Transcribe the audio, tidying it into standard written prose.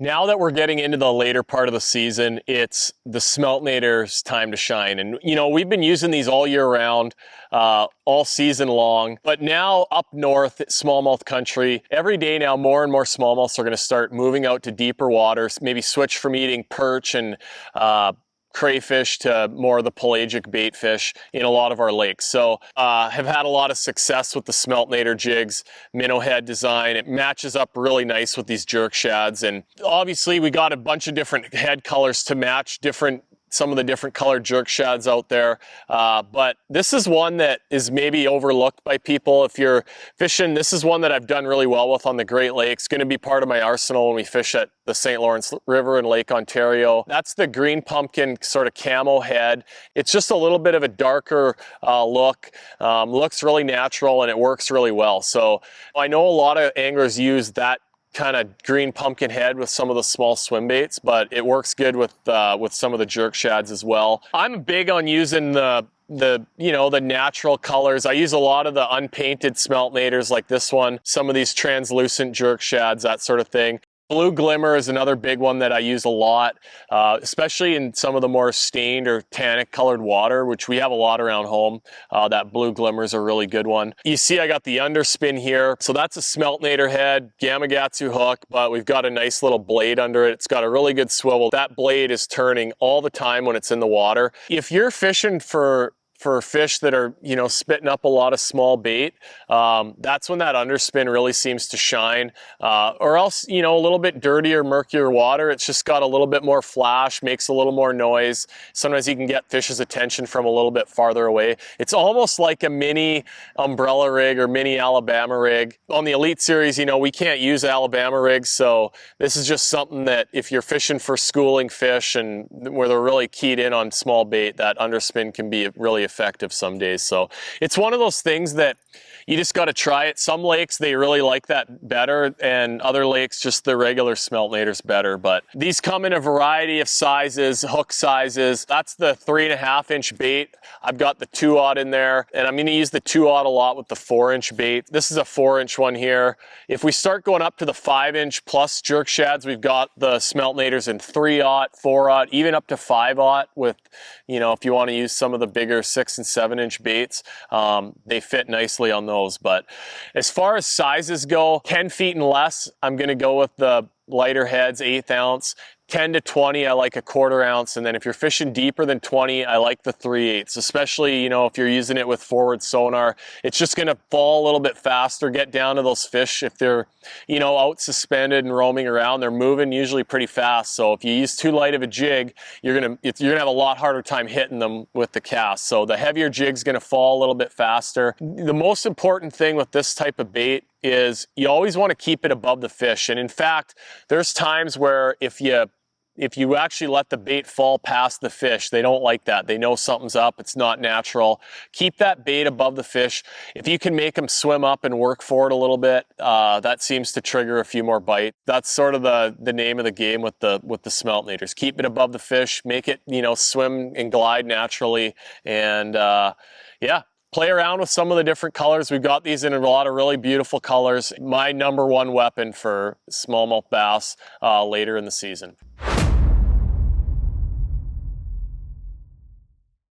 Now that we're getting into the later part of the season, it's the Smeltinator's time to shine. And, you know, we've been using these all year round, all season long. But now up north, smallmouth country, every day now more and more smallmouths are going to start moving out to deeper waters, maybe switch from eating perch and crayfish to more of the pelagic bait fish in a lot of our lakes. So have had a lot of success with the Smeltinator jigs, minnow head design. It matches up really nice with these jerk shads. And obviously we got a bunch of different head colors to match some of the different colored jerk shads out there. But this is one that is maybe overlooked by people. If you're fishing, this is one that I've done really well with on the Great Lakes. Going to be part of my arsenal when we fish at the St. Lawrence River in Lake Ontario. That's the green pumpkin sort of camo head. It's just a little bit of a darker look. Looks really natural and it works really well. So I know a lot of anglers use that kind of green pumpkin head with some of the small swim baits, but it works good with some of the jerk shads as well. I'm big on using the natural colors. I use a lot of the unpainted Smeltinators like this one, some of these translucent jerk shads, that sort of thing. Blue glimmer is another big one that I use a lot, especially in some of the more stained or tannic colored water, which we have a lot around home. That blue glimmer is a really good one. You see I got the Underspin here. So that's a Smeltinator head, Gamakatsu hook, but we've got a nice little blade under it. It's got a really good swivel. That blade is turning all the time when it's in the water. If you're fishing for fish that are, you know, spitting up a lot of small bait, that's when that Underspin really seems to shine. Or else, you know, a little bit dirtier, murkier water, it's just got a little bit more flash, makes a little more noise. Sometimes you can get fish's attention from a little bit farther away. It's almost like a mini umbrella rig or mini Alabama rig. On the Elite Series, you know, we can't use Alabama rigs, so this is just something that if you're fishing for schooling fish and where they're really keyed in on small bait, that Underspin can be really effective some days. So it's one of those things that you just got to try it. Some lakes, they really like that better, and other lakes, just the regular Smeltinator's better. But these come in a variety of sizes, hook sizes. That's the 3.5-inch bait. I've got the 2-aught in there, and I'm going to use the 2-aught a lot with the 4-inch bait. This is a 4-inch one here. If we start going up to the 5-inch plus jerk shads, we've got the Smeltinators in 3-aught, 4-aught, even up to 5-aught with, you know, if you want to use some of the bigger 6 and 7-inch baits, they fit nicely on those. But as far as sizes go, 10 feet and less, I'm going to go with the lighter heads, 1/8 ounce. 10 to 20, I like a 1/4 ounce. And then if you're fishing deeper than 20, I like the 3/8, especially, you know, if you're using it with forward sonar. It's just going to fall a little bit faster, get down to those fish. If they're, you know, out suspended and roaming around, they're moving usually pretty fast. So if you use too light of a jig, you're going to have a lot harder time hitting them with the cast. So the heavier jig's going to fall a little bit faster. The most important thing with this type of bait is you always want to keep it above the fish. And in fact, there's times where if you actually let the bait fall past the fish, they don't like that. They know something's up. It's not natural. Keep that bait above the fish. If you can make them swim up and work for it a little bit, that seems to trigger a few more bites. That's sort of the name of the game with the Smeltinators. Keep it above the fish, make it, you know, swim and glide naturally, and yeah. Play around with some of the different colors. We've got these in a lot of really beautiful colors. My #1 weapon for smallmouth bass later in the season.